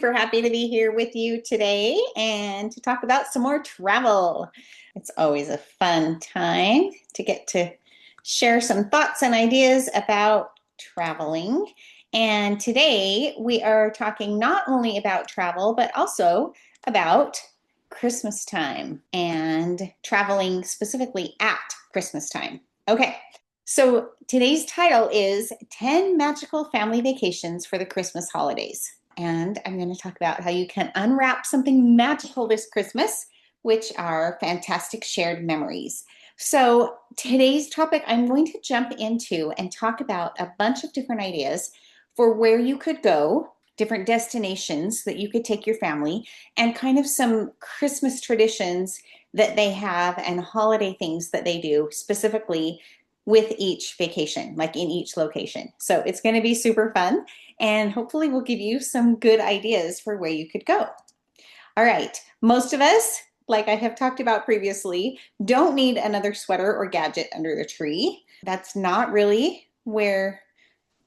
super happy to be here with you today and to talk about some more travel. It's always a fun time to get to share some thoughts and ideas about traveling. And today we are talking not only about travel, but also about Christmas time and traveling specifically at Christmas time. Okay, so today's title is 10 Magical Family Vacations for the Christmas Holidays. And I'm going to talk about how you can unwrap something magical this Christmas, which are fantastic shared memories. So today's topic, I'm going to jump into and talk about a bunch of different ideas for where you could go, different destinations that you could take your family, and kind of some Christmas traditions that they have and holiday things that they do specifically with each vacation, like in each location. So it's going to be super fun, and hopefully we'll give you some good ideas for where you could go. All right, most of us, like I have talked about previously, don't need another sweater or gadget under the tree. That's not really where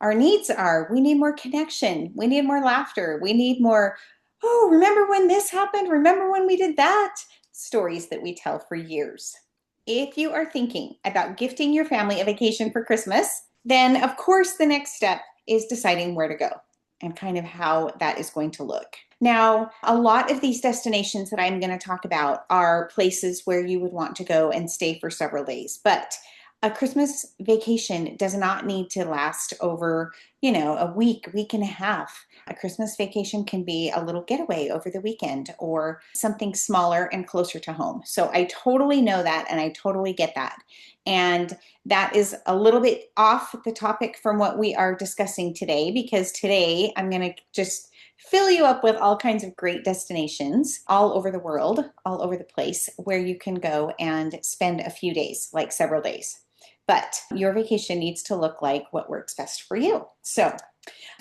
our needs are. We need more connection. We need more laughter. We need more, oh, remember when this happened? Remember when we did that? Stories that we tell for years. If you are thinking about gifting your family a vacation for Christmas, then of course the next step is deciding where to go and kind of how that is going to look. Now, a lot of these destinations that I'm going to talk about are places where you would want to go and stay for several days, but a Christmas vacation does not need to last over, a week, week and a half. A Christmas vacation can be a little getaway over the weekend or something smaller and closer to home. So I totally know that, and I totally get that. And that is a little bit off the topic from what we are discussing today, because today I'm going to just fill you up with all kinds of great destinations all over the world, all over the place, where you can go and spend a few days, like several days. But your vacation needs to look like what works best for you. So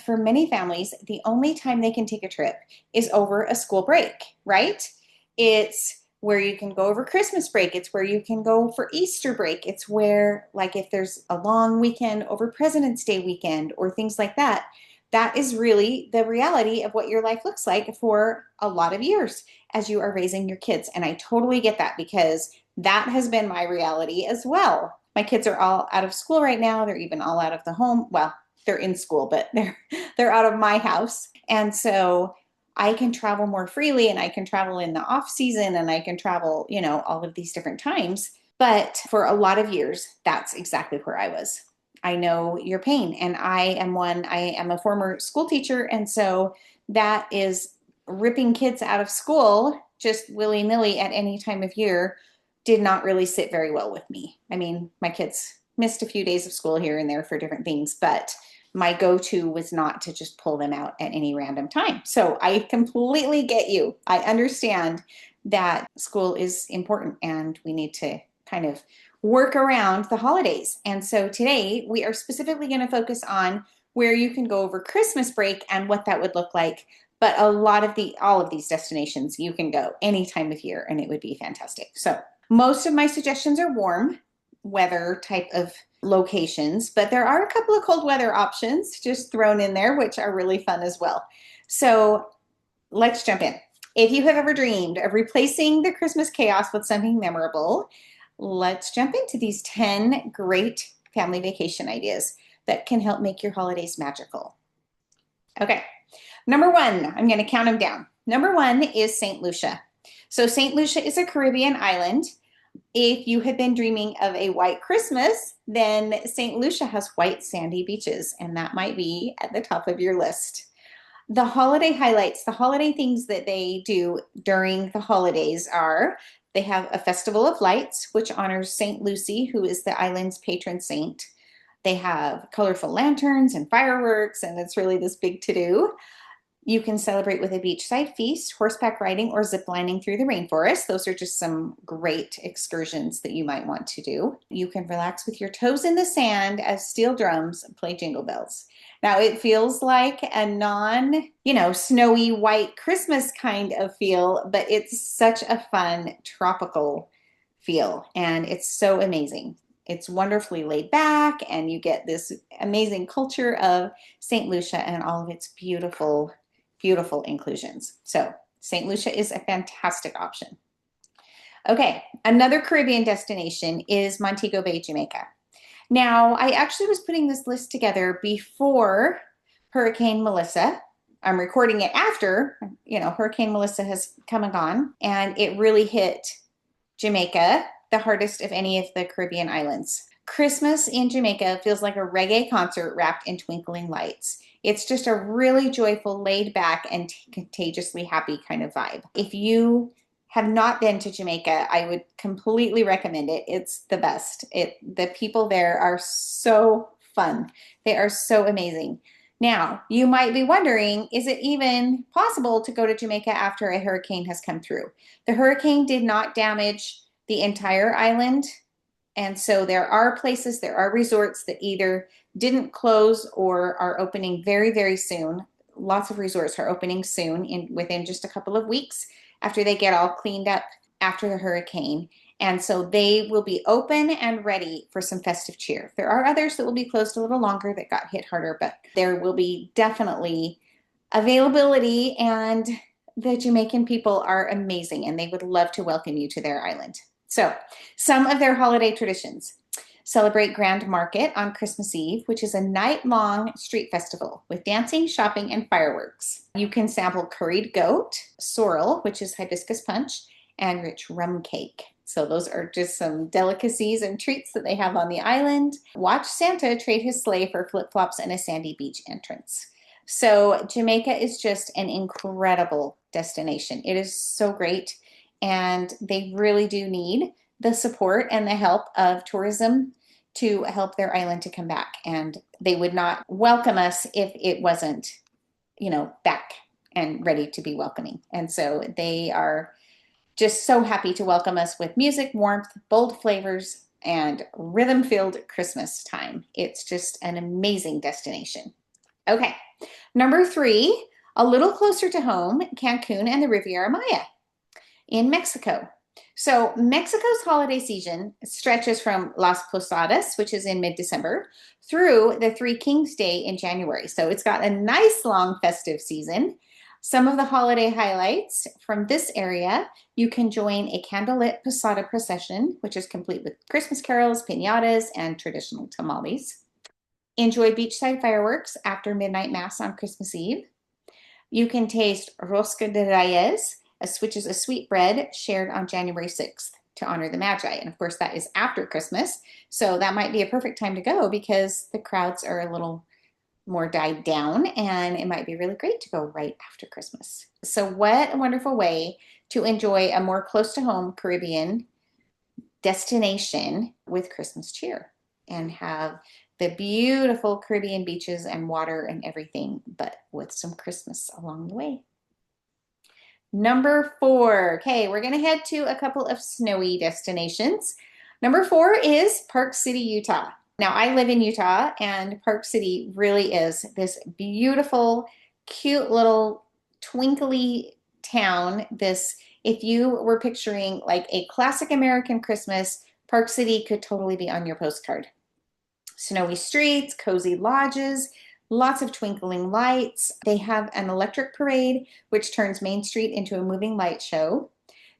for many families, the only time they can take a trip is over a school break, right? It's where you can go over Christmas break. It's where you can go for Easter break. It's where, like, if there's a long weekend over President's Day weekend or things like that, that is really the reality of what your life looks like for a lot of years as you are raising your kids. And I totally get that, because that has been my reality as well. My kids are all out of school right now. They're even all out of the home. Well, they're in school, but they're out of my house. And so I can travel more freely, and I can travel in the off season, and I can travel, all of these different times. But for a lot of years, that's exactly where I was. I know your pain, and I am a former school teacher, and so that is ripping kids out of school just willy-nilly at any time of year did not really sit very well with me. I mean, my kids missed a few days of school here and there for different things, but my go-to was not to just pull them out at any random time. So I completely get you. I understand that school is important and we need to kind of work around the holidays. And so today we are specifically going to focus on where you can go over Christmas break and what that would look like. But all of these destinations you can go any time of year, and it would be fantastic. So most of my suggestions are warm weather type of locations, but there are a couple of cold weather options just thrown in there, which are really fun as well. So let's jump in. If you have ever dreamed of replacing the Christmas chaos with something memorable, let's jump into these 10 great family vacation ideas that can help make your holidays magical. Okay, number one, I'm going to count them down. Number one is St. Lucia. So St. Lucia is a Caribbean island. If you had been dreaming of a white Christmas, then St. Lucia has white sandy beaches, and that might be at the top of your list. The holiday highlights, the holiday things that they do during the holidays are they have a festival of lights, which honors St. Lucy, who is the island's patron saint. They have colorful lanterns and fireworks, and it's really this big to-do. You can celebrate with a beachside feast, horseback riding, or ziplining through the rainforest. Those are just some great excursions that you might want to do. You can relax with your toes in the sand as steel drums play jingle bells. Now, it feels like a snowy white Christmas kind of feel, but it's such a fun tropical feel, and it's so amazing. It's wonderfully laid back, and you get this amazing culture of St. Lucia and all of its beautiful beautiful inclusions. So St. Lucia is a fantastic option. Okay, another Caribbean destination is Montego Bay, Jamaica. Now, I actually was putting this list together before Hurricane Melissa. I'm recording it after, Hurricane Melissa has come and gone, and it really hit Jamaica the hardest of any of the Caribbean islands. Christmas in Jamaica feels like a reggae concert wrapped in twinkling lights. It's just a really joyful, laid back, and contagiously happy kind of vibe. If you have not been to Jamaica, I would completely recommend it. It's the best. The people there are so fun. They are so amazing. Now, you might be wondering, is it even possible to go to Jamaica after a hurricane has come through? The hurricane did not damage the entire island. And so there are places, there are resorts that either didn't close or are opening very, very soon. Lots of resorts are opening soon, within just a couple of weeks after they get all cleaned up after the hurricane. And so they will be open and ready for some festive cheer. There are others that will be closed a little longer that got hit harder, but there will be definitely availability, and the Jamaican people are amazing and they would love to welcome you to their island. So some of their holiday traditions: celebrate Grand Market on Christmas Eve, which is a night-long street festival with dancing, shopping, and fireworks. You can sample curried goat, sorrel, which is hibiscus punch, and rich rum cake. So those are just some delicacies and treats that they have on the island. Watch Santa trade his sleigh for flip-flops and a sandy beach entrance. So Jamaica is just an incredible destination. It is so great, and they really do need the support and the help of tourism to help their island to come back. And they would not welcome us if it wasn't, back and ready to be welcoming. And so they are just so happy to welcome us with music, warmth, bold flavors, and rhythm-filled Christmas time. It's just an amazing destination. Okay, number 3, a little closer to home, Cancun and the Riviera Maya in Mexico. So Mexico's holiday season stretches from Las Posadas, which is in mid-December, through the Three Kings Day in January. So it's got a nice long festive season. Some of the holiday highlights from this area: you can join a candlelit posada procession, which is complete with Christmas carols, piñatas, and traditional tamales. Enjoy beachside fireworks after midnight mass on Christmas Eve. You can taste rosca de reyes, which is a sweet bread shared on January 6th to honor the Magi. And of course, that is after Christmas. So that might be a perfect time to go because the crowds are a little more died down, and it might be really great to go right after Christmas. So what a wonderful way to enjoy a more close to home Caribbean destination with Christmas cheer and have the beautiful Caribbean beaches and water and everything, but with some Christmas along the way. Number 4. Okay, we're going to head to a couple of snowy destinations. Number 4 is Park City, Utah. Now, I live in Utah, and Park City really is this beautiful, cute little twinkly town. If you were picturing like a classic American Christmas, Park City could totally be on your postcard. Snowy streets, cozy lodges, lots of twinkling lights. They have an electric parade, which turns Main Street into a moving light show.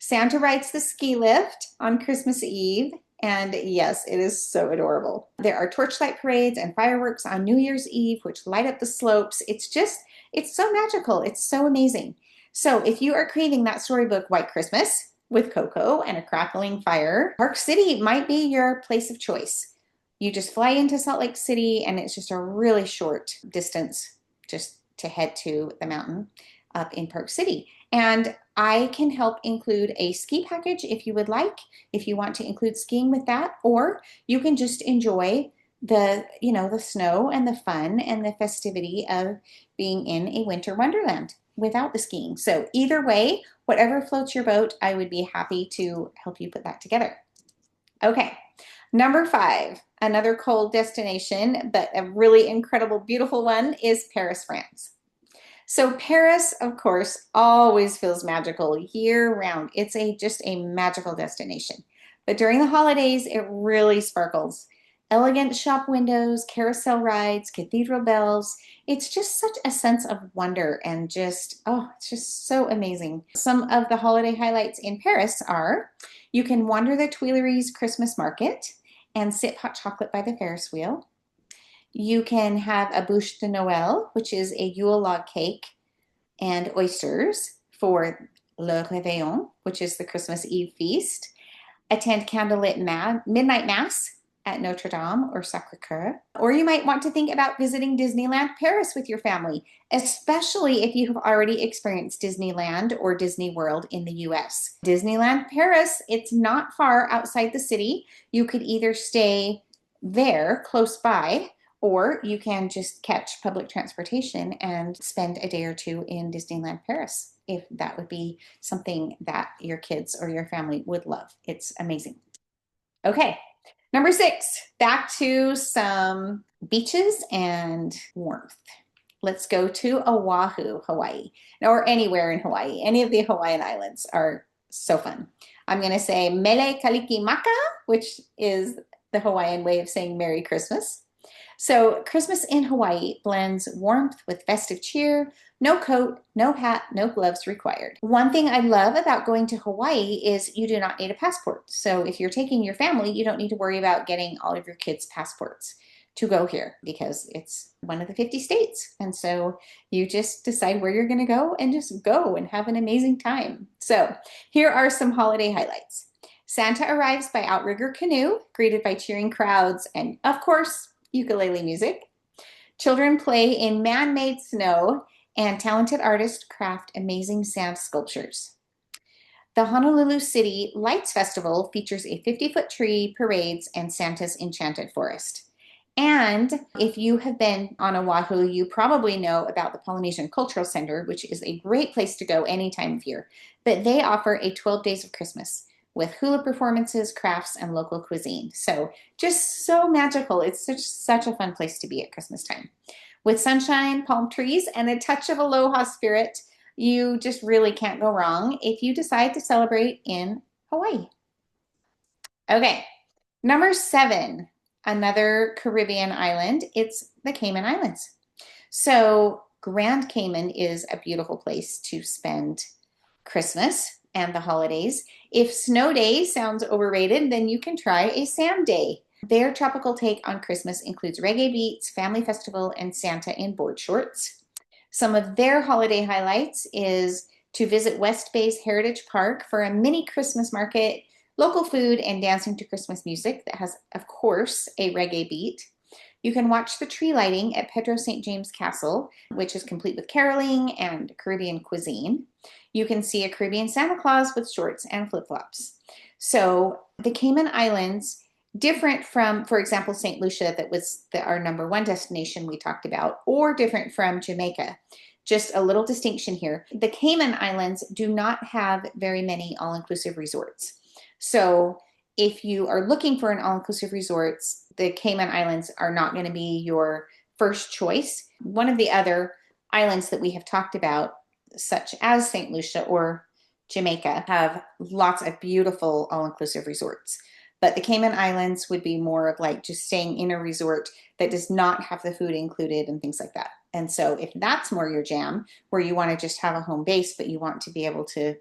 Santa rides the ski lift on Christmas Eve. And yes, it is so adorable. There are torchlight parades and fireworks on New Year's Eve, which light up the slopes. It's so magical. It's so amazing. So if you are craving that storybook White Christmas with cocoa and a crackling fire, Park City might be your place of choice. You just fly into Salt Lake City, and it's just a really short distance just to head to the mountain up in Park City. And I can help include a ski package if you would like, if you want to include skiing with that, or you can just enjoy the snow and the fun and the festivity of being in a winter wonderland without the skiing. So either way, whatever floats your boat, I would be happy to help you put that together. Okay, number 5, another cold destination, but a really incredible, beautiful one is Paris, France. So Paris, of course, always feels magical year-round. It's just a magical destination. But during the holidays, it really sparkles. Elegant shop windows, carousel rides, cathedral bells. It's just such a sense of wonder and just, oh, it's just so amazing. Some of the holiday highlights in Paris are you can wander the Tuileries Christmas market and sip hot chocolate by the Ferris wheel. You can have a bûche de Noël, which is a Yule log cake and oysters for Le Réveillon, which is the Christmas Eve feast. Attend candlelit midnight mass at Notre Dame or Sacré-Cœur. Or you might want to think about visiting Disneyland Paris with your family, especially if you have already experienced Disneyland or Disney World in the US. Disneyland Paris, it's not far outside the city. You could either stay there close by, or you can just catch public transportation and spend a day or two in Disneyland Paris, if that would be something that your kids or your family would love. It's amazing. Okay, number 6, back to some beaches and warmth. Let's go to Oahu, Hawaii, or anywhere in Hawaii. Any of the Hawaiian islands are so fun. I'm going to say Mele Kalikimaka, which is the Hawaiian way of saying Merry Christmas. So Christmas in Hawaii blends warmth with festive cheer. No coat, no hat, no gloves required. One thing I love about going to Hawaii is you do not need a passport. So if you're taking your family, you don't need to worry about getting all of your kids' passports to go here because it's one of the 50 states. And so you just decide where you're going to go and just go and have an amazing time. So here are some holiday highlights. Santa arrives by outrigger canoe, greeted by cheering crowds and, of course, ukulele music. Children play in man-made snow, and talented artists craft amazing sand sculptures. The Honolulu City Lights Festival features a 50-foot tree, parades, and Santa's enchanted forest. And if you have been on Oahu, you probably know about the Polynesian Cultural Center, which is a great place to go any time of year. But they offer a 12 Days of Christmas with hula performances, crafts, and local cuisine. So just so magical. It's such a fun place to be at Christmas time. With sunshine, palm trees, and a touch of aloha spirit, you just really can't go wrong if you decide to celebrate in Hawaii. Okay, number 7, another Caribbean island. It's the Cayman Islands. So Grand Cayman is a beautiful place to spend Christmas and the holidays. If snow day sounds overrated, then you can try a sand day. Their tropical take on Christmas includes reggae beats, family festival, and Santa in board shorts. Some of their holiday highlights is to visit West Bay's Heritage Park for a mini Christmas market, local food, and dancing to Christmas music that has, of course, a reggae beat. You can watch the tree lighting at Pedro St. James Castle, which is complete with caroling and Caribbean cuisine. You can see a Caribbean Santa Claus with shorts and flip-flops. So the Cayman Islands, different from, for example, St. Lucia, that was our number 1 destination we talked about, or different from Jamaica. Just a little distinction here. The Cayman Islands do not have very many all-inclusive resorts. So if you are looking for an all-inclusive resorts, the Cayman Islands are not going to be your first choice. One of the other islands that we have talked about, such as St. Lucia or Jamaica, have lots of beautiful all-inclusive resorts. But the Cayman Islands would be more of like just staying in a resort that does not have the food included and things like that. And so if that's more your jam, where you want to just have a home base, but you want to be able to,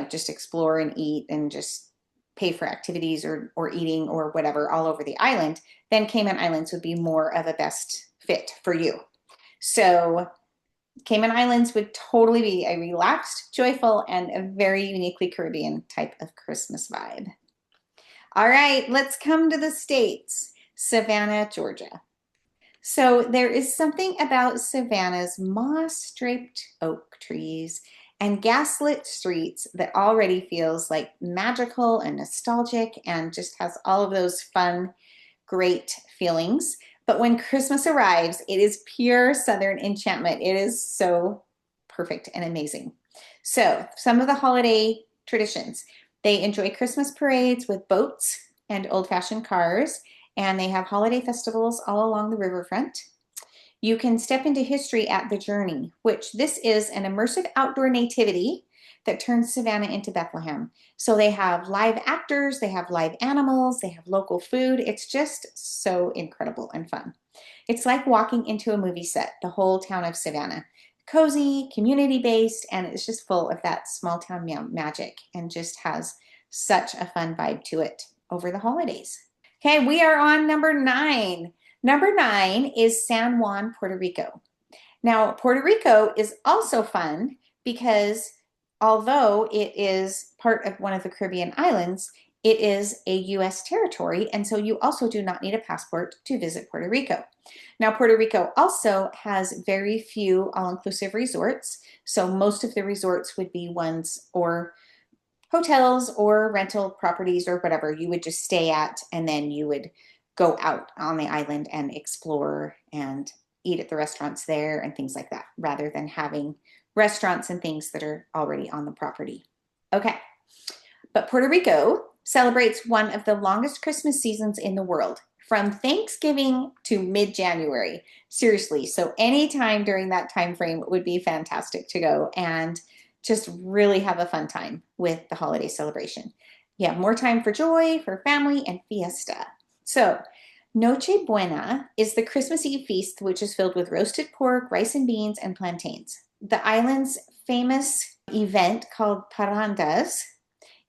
just explore and eat and just pay for activities or eating or whatever all over the island, then Cayman Islands would be more of a best fit for you. So Cayman Islands would totally be a relaxed, joyful, and a very uniquely Caribbean type of Christmas vibe. All right, let's come to the States. Savannah, Georgia. So there is something about Savannah's moss-draped oak trees and gaslit streets that already feels like magical and nostalgic and just has all of those fun, great feelings. But when Christmas arrives, it is pure Southern enchantment. It is so perfect and amazing. So some of the holiday traditions. They enjoy Christmas parades with boats and old-fashioned cars, and they have holiday festivals all along the riverfront. You can step into history at The Journey, which this is an immersive outdoor nativity that turns Savannah into Bethlehem. So they have live actors, they have live animals, they have local food. It's just so incredible and fun. It's like walking into a movie set, the whole town of Savannah. Cozy, community-based, and it's just full of that small town magic and just has such a fun vibe to it over the holidays. Okay, we are on number 9. Number 9 is San Juan, Puerto Rico. Now, Puerto Rico is also fun because although it is part of one of the Caribbean islands, it is a U.S. territory, and so you also do not need a passport to visit Puerto Rico. Now, Puerto Rico also has very few all-inclusive resorts, so most of the resorts would be ones or hotels or rental properties or whatever you would just stay at, and then you would go out on the island and explore and eat at the restaurants there and things like that, rather than having restaurants and things that are already on the property. Okay, but Puerto Rico celebrates one of the longest Christmas seasons in the world, from Thanksgiving to mid-January. Seriously, so anytime during that time frame would be fantastic to go and just really have a fun time with the holiday celebration. You have more time for joy, for family, and fiesta. So, Noche Buena is the Christmas Eve feast, which is filled with roasted pork, rice and beans, and plantains. The island's famous event called Parandas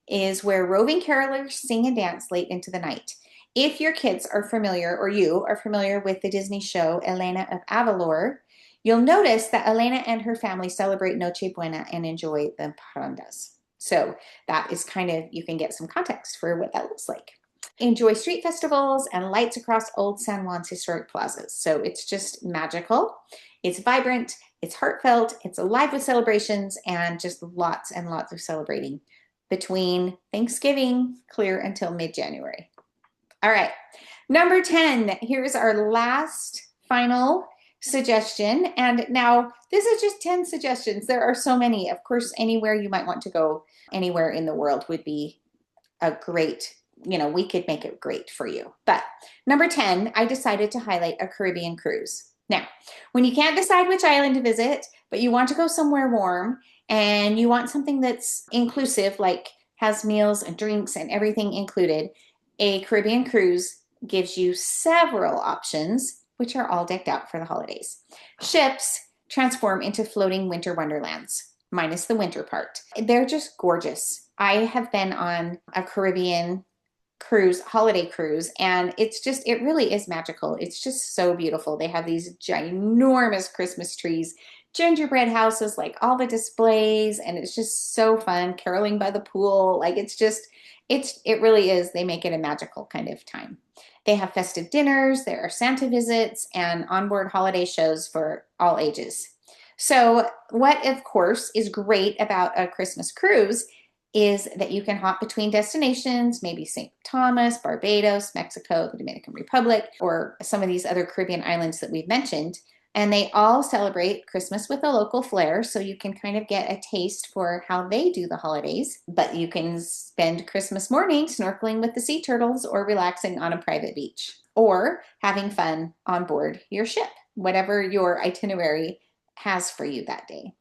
is where roving carolers sing and dance late into the night. If your kids are familiar, or you are familiar with the Disney show Elena of Avalor, you'll notice that Elena and her family celebrate Noche Buena and enjoy the parandas. So that is kind of, you can get some context for what that looks like. Enjoy street festivals and lights across Old San Juan's historic plazas. So it's just magical. It's vibrant, it's heartfelt, it's alive with celebrations, and just lots and lots of celebrating between Thanksgiving clear until mid-January. All right, number 10, here's our last final suggestion. And now this is just 10 suggestions. There are so many. Of course, anywhere you might want to go, anywhere in the world would be a great, we could make it great for you. But number 10, I decided to highlight a Caribbean cruise. Now, when you can't decide which island to visit, but you want to go somewhere warm and you want something that's inclusive, like has meals and drinks and everything included, a Caribbean cruise gives you several options, which are all decked out for the holidays. Ships transform into floating winter wonderlands, minus the winter part. They're just gorgeous. I have been on a Caribbean cruise, holiday cruise, and it really is magical. It's just so beautiful. They have these ginormous Christmas trees, gingerbread houses, like all the displays, and it's just so fun. Caroling by the pool, it really is. They make it a magical kind of time. They have festive dinners, there are Santa visits, and onboard holiday shows for all ages. So what, of course, is great about a Christmas cruise is that you can hop between destinations, maybe St. Thomas, Barbados, Mexico, the Dominican Republic, or some of these other Caribbean islands that we've mentioned. And they all celebrate Christmas with a local flair, so you can kind of get a taste for how they do the holidays. But you can spend Christmas morning snorkeling with the sea turtles or relaxing on a private beach or having fun on board your ship, whatever your itinerary has for you that day.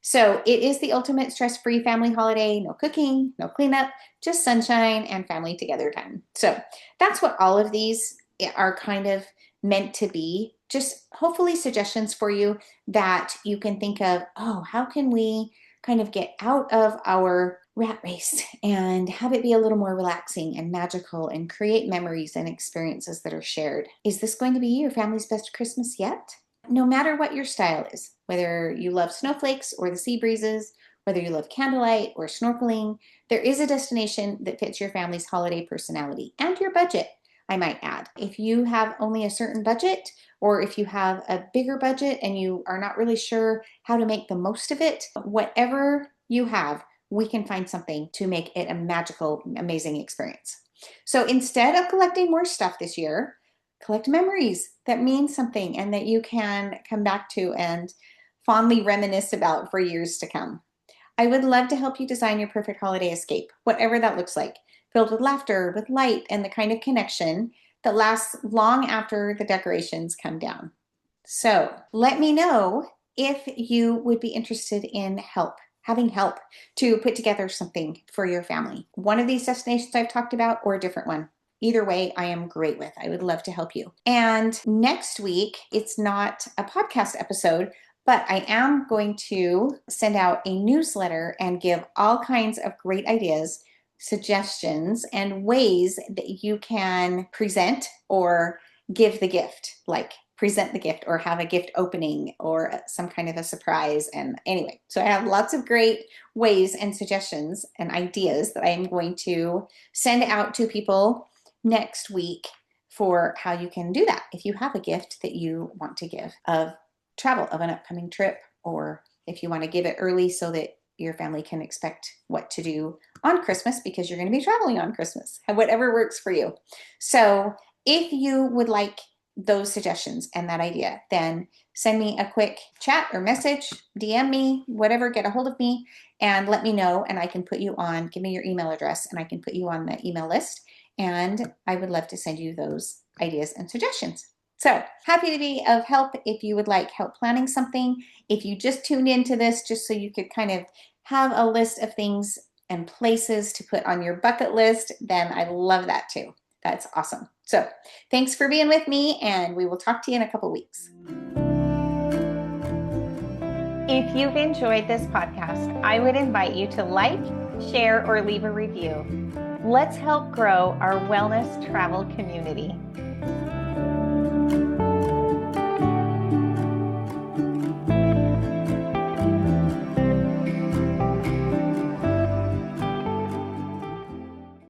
So it is the ultimate stress-free family holiday. No cooking, no cleanup, just sunshine and family together time. So that's what all of these are kind of meant to be. Just hopefully suggestions for you that you can think of, oh, how can we kind of get out of our rat race and have it be a little more relaxing and magical and create memories and experiences that are shared. Is this going to be your family's best Christmas yet? No matter what your style is, whether you love snowflakes or the sea breezes, whether you love candlelight or snorkeling, there is a destination that fits your family's holiday personality and your budget, I might add. If you have only a certain budget, or if you have a bigger budget and you are not really sure how to make the most of it, whatever you have, we can find something to make it a magical, amazing experience. So instead of collecting more stuff this year, collect memories that mean something and that you can come back to and fondly reminisce about for years to come. I would love to help you design your perfect holiday escape, whatever that looks like, filled with laughter, with light, and the kind of connection that lasts long after the decorations come down. So let me know if you would be interested in help having help to put together something for your family. One of these destinations I've talked about or a different one. Either way, I am great with. I would love to help you. And next week, it's not a podcast episode, but I am going to send out a newsletter and give all kinds of great ideas, suggestions, and ways that you can present or give the gift, like present the gift or have a gift opening or some kind of a surprise. And anyway, so I have lots of great ways and suggestions and ideas that I am going to send out to people next week for how you can do that if you have a gift that you want to give of travel, of an upcoming trip, or if you want to give it early so that your family can expect what to do on Christmas because you're going to be traveling on Christmas, whatever works for you. So if you would like those suggestions and that idea, then send me a quick chat or message, DM me, whatever, get a hold of me and let me know, and I can put you on, give me your email address and I can put you on the email list, and I would love to send you those ideas and suggestions. So happy to be of help if you would like help planning something. If you just tuned into this just so you could kind of have a list of things and places to put on your bucket list, then I love that too. That's awesome. So thanks for being with me, and we will talk to you in a couple weeks. If you've enjoyed this podcast, I would invite you to like, share, or leave a review. Let's help grow our wellness travel community.